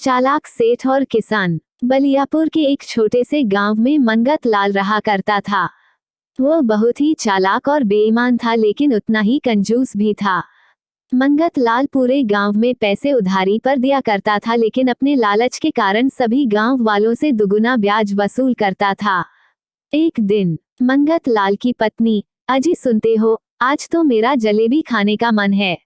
चालाक सेठ और किसान। बलियापुर के एक छोटे से गांव में मंगत लाल रहा करता था। वो बहुत ही चालाक और बेईमान था, लेकिन उतना ही कंजूस भी था। मंगत लाल पूरे गांव में पैसे उधारी पर दिया करता था, लेकिन अपने लालच के कारण सभी गांव वालों से दुगुना ब्याज वसूल करता था। एक दिन मंगत लाल की पत्नी, अजी सुनते हो, आज तो मेरा जलेबी खाने का मन है।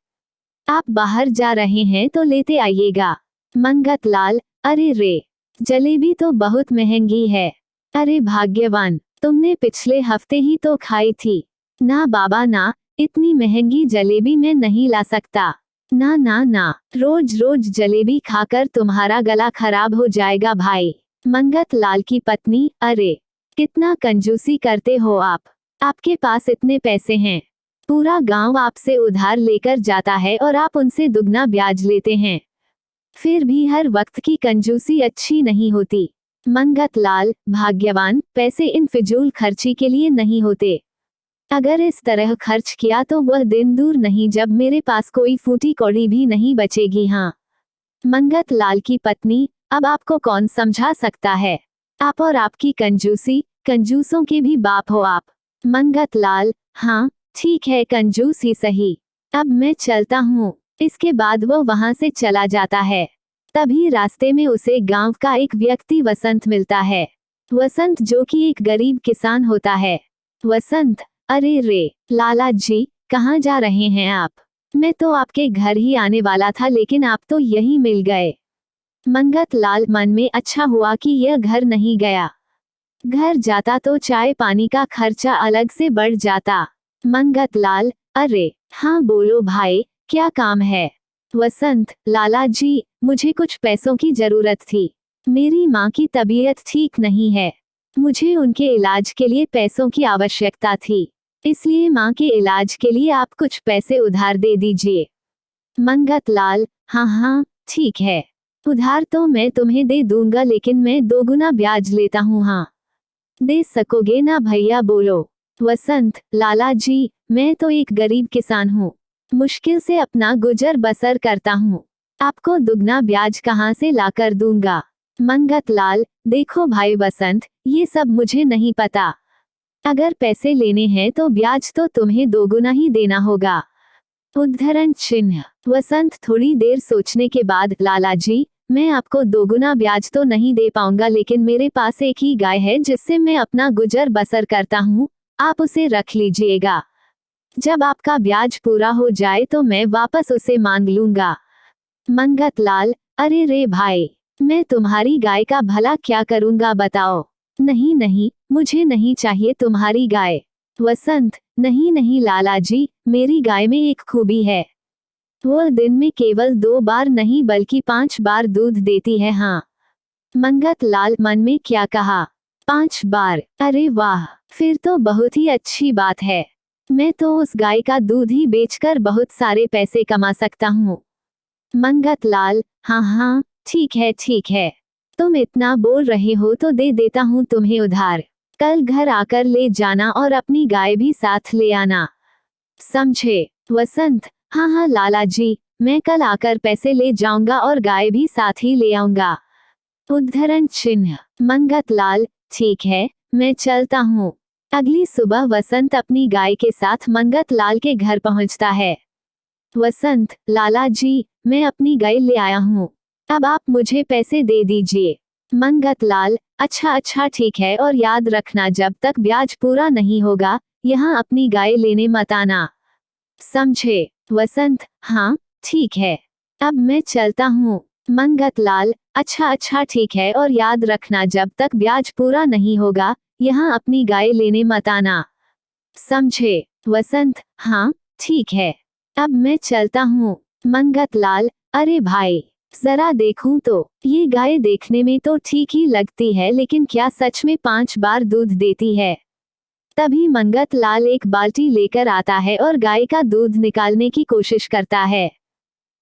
आप बाहर जा रहे हैं तो लेते आइएगा। मंगत लाल, अरे रे, जलेबी तो बहुत महंगी है। अरे भाग्यवान, तुमने पिछले हफ्ते ही तो खाई थी। ना बाबा ना, इतनी महंगी जलेबी मैं नहीं ला सकता। ना ना ना, रोज रोज जलेबी खाकर तुम्हारा गला खराब हो जाएगा भाई। मंगत लाल की पत्नी, अरे कितना कंजूसी करते हो आप। आपके पास इतने पैसे हैं, पूरा गांव आपसे उधार लेकर जाता है और आप उनसे दुगना ब्याज लेते हैं। फिर भी हर वक्त की कंजूसी अच्छी नहीं होती। मंगत लाल, भाग्यवान, पैसे इन फिजूल खर्ची के लिए नहीं होते। अगर इस तरह खर्च किया तो वह दिन दूर नहीं जब मेरे पास कोई फूटी कौड़ी भी नहीं बचेगी। हाँ। मंगत लाल की पत्नी, अब आपको कौन समझा सकता है। आप और आपकी कंजूसी, कंजूसों के भी बाप हो आप। मंगत लाल, हाँ ठीक है, कंजूस ही सही। अब मैं चलता हूँ। इसके बाद वो वहां से चला जाता है। तभी रास्ते में उसे गांव का एक व्यक्ति वसंत मिलता है। वसंत जो कि एक गरीब किसान होता है। वसंत, अरे रे लाला जी, कहाँ जा रहे हैं आप। मैं तो आपके घर ही आने वाला था, लेकिन आप तो यहीं मिल गए। मंगत लाल मन में, अच्छा हुआ कि यह घर नहीं गया। घर जाता तो चाय पानी का खर्चा अलग से बढ़ जाता। मंगत लाल, अरे हाँ बोलो भाई, क्या काम है। वसंत, लाला जी, मुझे कुछ पैसों की जरूरत थी। मेरी माँ की तबीयत ठीक नहीं है, मुझे उनके इलाज के लिए पैसों की आवश्यकता थी, इसलिए माँ के इलाज के लिए आप कुछ पैसे उधार दे दीजिए। मंगत लाल, हाँ हाँ ठीक है, उधार तो मैं तुम्हें दे दूंगा, लेकिन मैं दोगुना ब्याज लेता हूँ। हाँ, दे सकोगे ना भैया, बोलो। वसंत, लाला जी, मैं तो एक गरीब किसान हूँ, मुश्किल से अपना गुजर बसर करता हूँ, आपको दुगना ब्याज कहाँ से लाकर दूंगा। मंगत लाल, देखो भाई वसंत, ये सब मुझे नहीं पता। अगर पैसे लेने हैं तो ब्याज तो तुम्हें दोगुना ही देना होगा। उद्धरण चिन्ह। वसंत थोड़ी देर सोचने के बाद, लाला जी, मैं आपको दोगुना ब्याज तो नहीं दे पाऊंगा, लेकिन मेरे पास एक ही गाय है जिससे मैं अपना गुजर बसर करता हूँ, आप उसे रख लीजिएगा। जब आपका ब्याज पूरा हो जाए तो मैं वापस उसे मांग लूंगा। मंगत लाल, अरे रे भाई, मैं तुम्हारी गाय का भला क्या करूंगा बताओ। नहीं नहीं, मुझे नहीं चाहिए तुम्हारी गाय। वसंत, नहीं नहीं लाला जी, मेरी गाय में एक खूबी है, वो दिन में केवल 2 बार नहीं बल्कि 5 बार दूध देती है। हाँ। मंगत लाल मन में क्या कहा, 5 बार, अरे वाह, फिर तो बहुत ही अच्छी बात है, मैं तो उस गाय का दूध ही बेचकर बहुत सारे पैसे कमा सकता हूँ। मंगत लाल, हाँ हाँ ठीक है, तुम इतना बोल रहे हो तो दे देता हूँ तुम्हें उधार, कल घर आकर ले जाना और अपनी गाय भी साथ ले आना, समझे। वसंत, हाँ हाँ लाला जी, मैं कल आकर पैसे ले जाऊंगा और गाय भी साथ ही ले आऊंगा। उद्धरण चिन्ह। मंगत लाल, ठीक है, मैं चलता हूँ। अगली सुबह वसंत अपनी गाय के साथ मंगत लाल के घर पहुंचता है। वसंत, लाला जी, मैं अपनी गाय ले आया हूँ, अब आप मुझे पैसे दे दीजिए। मंगत लाल, अच्छा ठीक है, और याद रखना जब तक ब्याज पूरा नहीं होगा यहाँ अपनी गाय लेने मत आना, समझे। वसंत, हाँ ठीक है, अब मैं चलता हूँ। मंगत लाल, अच्छा ठीक है, और याद रखना जब तक ब्याज पूरा नहीं होगा यहाँ अपनी गाय लेने मत आना, समझे। वसंत, हाँ ठीक है, अब मैं चलता हूँ। मंगत लाल, अरे भाई, जरा देखूं तो, ये गाय देखने में तो ठीक ही लगती है, लेकिन क्या सच में 5 बार दूध देती है। तभी मंगत लाल एक बाल्टी लेकर आता है और गाय का दूध निकालने की कोशिश करता है।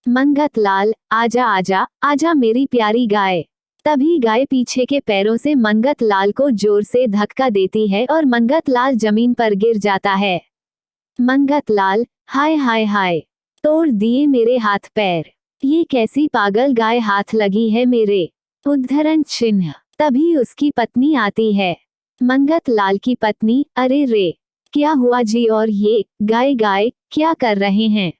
मंगत लाल, आजा आजा आजा मेरी प्यारी गाय। तभी गाय पीछे के पैरों से मंगत लाल को जोर से धक्का देती है और मंगत लाल जमीन पर गिर जाता है। मंगत लाल, हाय हाय हाय, तोड़ दिए मेरे हाथ पैर। ये कैसी पागल गाय हाथ लगी है मेरे। उद्धरण चिन्ह। तभी उसकी पत्नी आती है। मंगत लाल की पत्नी, अरे रे, क्या हुआ जी, और ये गाय गाय क्या कर रहे हैं?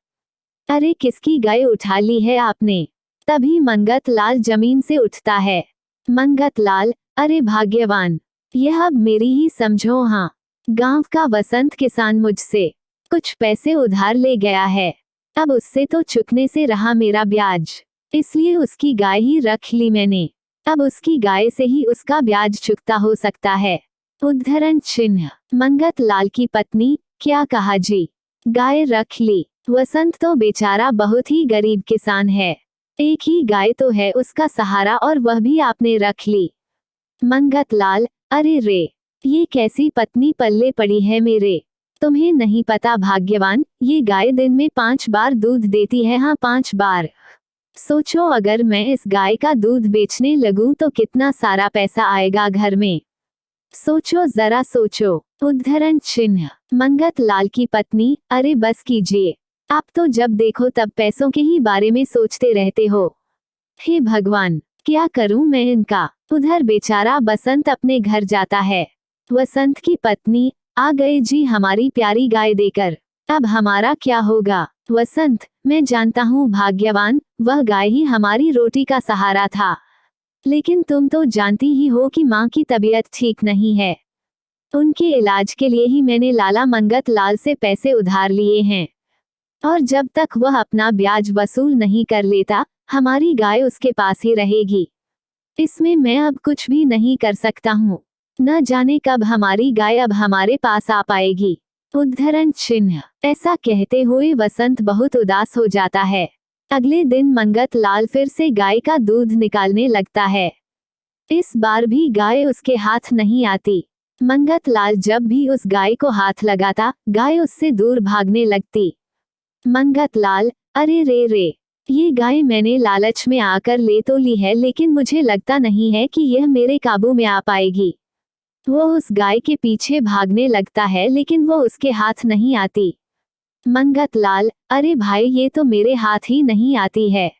अरे किसकी गाय उठा ली है आपने? तभी मंगत लाल जमीन से उठता है। मंगत लाल, अरे भाग्यवान, यह अब मेरी ही समझो। हाँ, गांव का वसंत किसान मुझसे कुछ पैसे उधार ले गया है। अब उससे तो चुकने से रहा मेरा ब्याज, इसलिए उसकी गाय ही रख ली मैंने। अब उसकी गाय से ही उसका ब्याज चुकता हो सकता है। उद्धरण चिन्ह। मंगत लाल की पत्नी, क्या कहा जी? गाय रख ली? वसंत तो बेचारा बहुत ही गरीब किसान है, एक ही गाय तो है उसका सहारा, और वह भी आपने रख ली। मंगत लाल, अरे रे, ये कैसी पत्नी पल्ले पड़ी है मेरे। तुम्हें नहीं पता भाग्यवान, ये गाय दिन में 5 बार दूध देती है। हाँ, 5 बार। सोचो अगर मैं इस गाय का दूध बेचने लगूं तो कितना सारा पैसा आएगा घर में। सोचो जरा सोचो। उद्धरण चिन्ह। मंगत लाल की पत्नी, अरे बस कीजिए, आप तो जब देखो तब पैसों के ही बारे में सोचते रहते हो। हे भगवान, क्या करूं मैं इनका। उधर बेचारा बसंत अपने घर जाता है। वसंत की पत्नी, आ गए जी हमारी प्यारी गाय देकर, अब हमारा क्या होगा? वसंत, मैं जानता हूँ भाग्यवान, वह गाय ही हमारी रोटी का सहारा था, लेकिन तुम तो जानती ही हो कि माँ की तबीयत ठीक नहीं है। उनके इलाज के लिए ही मैंने लाला मंगत लाल से पैसे उधार लिए हैं, और जब तक वह अपना ब्याज वसूल नहीं कर लेता, हमारी गाय उसके पास ही रहेगी। इसमें मैं अब कुछ भी नहीं कर सकता हूँ। न जाने कब हमारी गाय अब हमारे पास आ पाएगी। उद्धरण चिन्ह। ऐसा कहते हुए वसंत बहुत उदास हो जाता है। अगले दिन मंगत लाल फिर से गाय का दूध निकालने लगता है। इस बार भी गाय उसके हाथ नहीं आती। मंगत लाल जब भी उस गाय को हाथ लगाता, गाय उससे दूर भागने लगती। मंगत लाल, अरे रे रे, ये गाय मैंने लालच में आकर ले तो ली है, लेकिन मुझे लगता नहीं है कि यह मेरे काबू में आ पाएगी। वो उस गाय के पीछे भागने लगता है, लेकिन वो उसके हाथ नहीं आती। मंगत लाल, अरे भाई, ये तो मेरे हाथ ही नहीं आती है।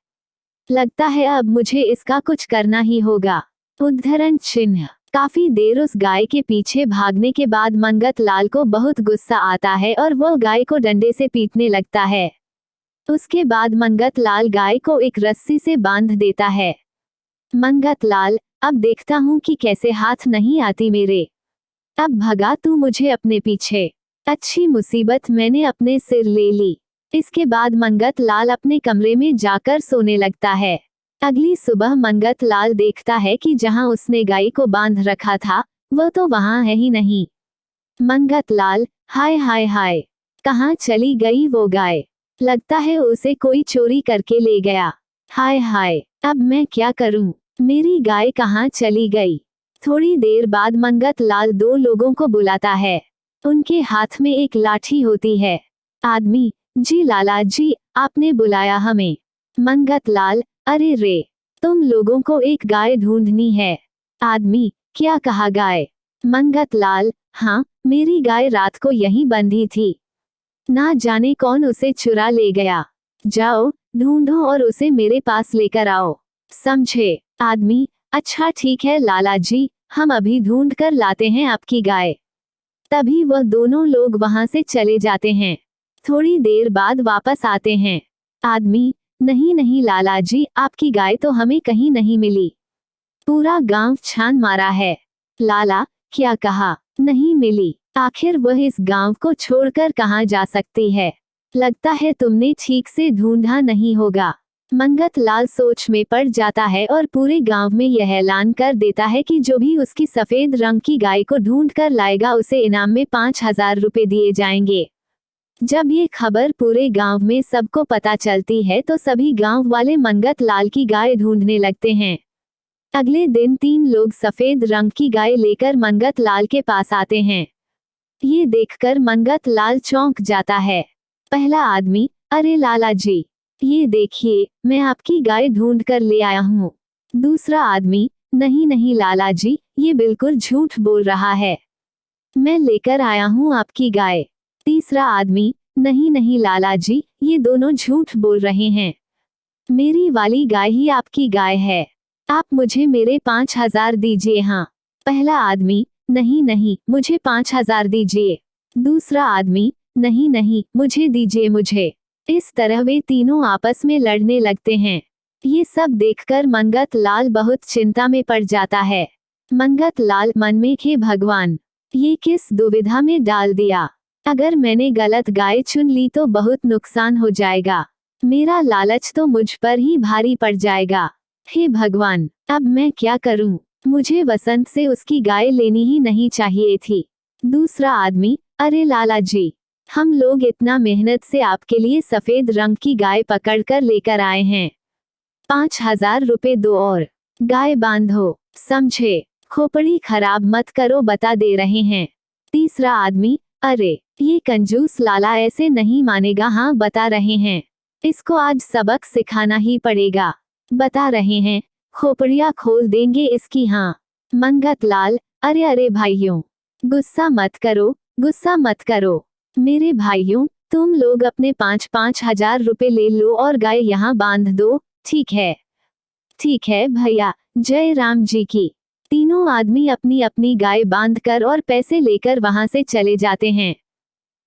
लगता है अब मुझे इसका कुछ करना ही होगा। उद्धरण चिन्ह। काफी देर उस गाय के पीछे भागने के बाद मंगत लाल को बहुत गुस्सा आता है और वह गाय को डंडे से पीटने लगता है। उसके बाद मंगत लाल गाय को एक रस्सी से बांध देता है। मंगत लाल, अब देखता हूँ कि कैसे हाथ नहीं आती मेरे। अब भगा तू मुझे अपने पीछे। अच्छी मुसीबत मैंने अपने सिर ले ली। इसके बाद मंगत लाल अपने कमरे में जाकर सोने लगता है। अगली सुबह मंगत लाल देखता है कि जहां उसने गाय को बांध रखा था, वह तो वहां है ही नहीं। मंगत लाल, हाय हाय हाय, कहाँ चली गई वो गाय? लगता है उसे कोई चोरी करके ले गया। हाय हाय, अब मैं क्या करूं? मेरी गाय कहाँ चली गई? थोड़ी देर बाद मंगत लाल 2 लोगों को बुलाता है। उनके हाथ में एक लाठी होती है। आदमी, जी लाला जी, आपने बुलाया हमें। मंगत लाल, अरे रे, तुम लोगों को एक गाय ढूंढनी है। आदमी, क्या कहा गाय? मंगत लाल, हाँ, मेरी गाय रात को यहीं बंधी थी, ना जाने कौन उसे चुरा ले गया। जाओ, ढूंढो और उसे मेरे पास लेकर आओ, समझे? आदमी, अच्छा ठीक है लाला जी, हम अभी ढूंढ कर लाते हैं आपकी गाय। तभी वह दोनों लोग वहां से चले जाते हैं। थोड़ी देर बाद वापस आते हैं। आदमी, नहीं नहीं लाला जी, आपकी गाय तो हमें कहीं नहीं मिली। पूरा गांव छान मारा है। लाला, क्या कहा? नहीं मिली? आखिर वह इस गांव को छोड़कर कहाँ जा सकती है? लगता है तुमने ठीक से ढूंढा नहीं होगा। मंगत लाल सोच में पड़ जाता है और पूरे गांव में यह ऐलान कर देता है कि जो भी उसकी सफेद रंग की गाय को ढूंढ कर लाएगा उसे इनाम में 5,000 रुपए दिए जाएंगे। जब ये खबर पूरे गांव में सबको पता चलती है तो सभी गांव वाले मंगत लाल की गाय ढूंढने लगते हैं। अगले दिन 3 लोग सफेद रंग की गाय लेकर मंगत लाल के पास आते हैं। ये देखकर मंगत लाल चौंक जाता है। पहला आदमी, अरे लाला जी, ये देखिए, मैं आपकी गाय ढूंढ कर ले आया हूँ। दूसरा आदमी, नहीं नहीं लाला जी, ये बिल्कुल झूठ बोल रहा है, मैं लेकर आया हूँ आपकी गाय। तीसरा आदमी, नहीं नहीं लाला जी, ये दोनों झूठ बोल रहे हैं, मेरी वाली गाय ही आपकी गाय है। आप मुझे मेरे 5,000 दीजिए। हाँ। पहला आदमी, नहीं नहीं, मुझे 5,000 दीजिए। दूसरा आदमी, नहीं नहीं, मुझे दीजिए मुझे। इस तरह वे तीनों आपस में लड़ने लगते हैं। ये सब देखकर मंगत लाल बहुत चिंता में पड़ जाता है। मंगत लाल मन में, हे भगवान, ये किस दुविधा में डाल दिया। अगर मैंने गलत गाय चुन ली तो बहुत नुकसान हो जाएगा। मेरा लालच तो मुझ पर ही भारी पड़ जाएगा। हे भगवान, अब मैं क्या करूं? मुझे वसंत से उसकी गाय लेनी ही नहीं चाहिए थी। दूसरा आदमी, अरे लाला जी, हम लोग इतना मेहनत से आपके लिए सफेद रंग की गाय पकड़कर लेकर आए हैं। 5,000 रुपए दो और गाय बांधो, समझे? खोपड़ी खराब मत करो, बता दे रहे हैं। तीसरा आदमी, अरे ये कंजूस लाला ऐसे नहीं मानेगा। हाँ, बता रहे हैं, इसको आज सबक सिखाना ही पड़ेगा। बता रहे हैं, खोपड़ियाँ खोल देंगे इसकी। हाँ। मंगत लाल, अरे अरे भाइयों, गुस्सा मत करो, गुस्सा मत करो। मेरे भाइयों, तुम लोग अपने 5,000 रुपए ले लो और गाय यहाँ बांध दो। ठीक है, ठीक है भैया, जय राम जी की। तीनों आदमी अपनी अपनी गाय बांधकर और पैसे लेकर वहां से चले जाते हैं।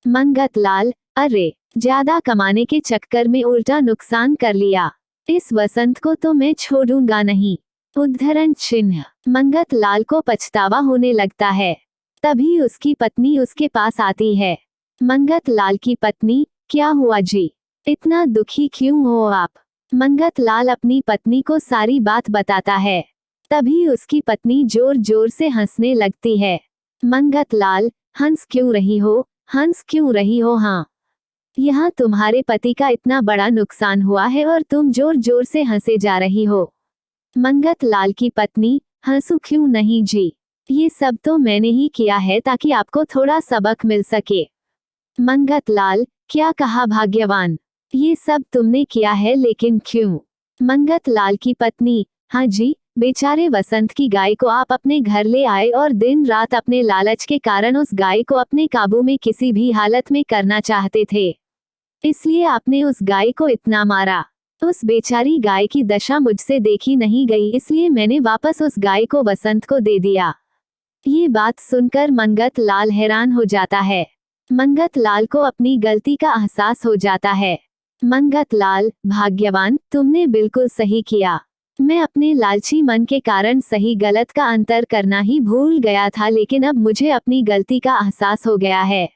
मंगत लाल, अरे ज्यादा कमाने के चक्कर में उल्टा नुकसान कर लिया। इस वसंत को तो मैं छोड़ूंगा नहीं। उद्धरण चिन्ह। मंगत लाल को पछतावा होने लगता है। तभी उसकी पत्नी उसके पास आती है। मंगत लाल की पत्नी, क्या हुआ जी, इतना दुखी क्यों हो आप? मंगत लाल अपनी पत्नी को सारी बात बताता है। तभी उसकी पत्नी जोर जोर से हंसने लगती है। मंगत लाल, हंस क्यों रही हो, हंस क्यों रही हो? हाँ, यहाँ तुम्हारे पति का इतना बड़ा नुकसान हुआ है और तुम जोर जोर से हंसे जा रही हो। मंगत लाल की पत्नी, हंसू क्यों नहीं जी, ये सब तो मैंने ही किया है ताकि आपको थोड़ा सबक मिल सके। मंगत लाल, क्या कहा भाग्यवान, ये सब तुमने किया है, लेकिन क्यों? मंगत लाल की पत्नी, हाँ जी, बेचारे वसंत की गाय को आप अपने घर ले आए और दिन रात अपने लालच के कारण उस गाय को अपने काबू में किसी भी हालत में करना चाहते थे। इसलिए आपने उस गाय को इतना मारा। उस बेचारी गाय की दशा मुझसे देखी नहीं गई, इसलिए मैंने वापस उस गाय को वसंत को दे दिया। ये बात सुनकर मंगत लाल हैरान हो जाता है। मंगत लाल को अपनी गलती का एहसास हो जाता है। मंगत लाल, भाग्यवान, तुमने बिल्कुल सही किया। मैं अपने लालची मन के कारण सही गलत का अंतर करना ही भूल गया था, लेकिन अब मुझे अपनी गलती का एहसास हो गया है।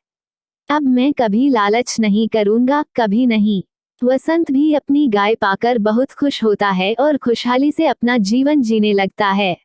अब मैं कभी लालच नहीं करूंगा, कभी नहीं। वसंत भी अपनी गाय पाकर बहुत खुश होता है और खुशहाली से अपना जीवन जीने लगता है।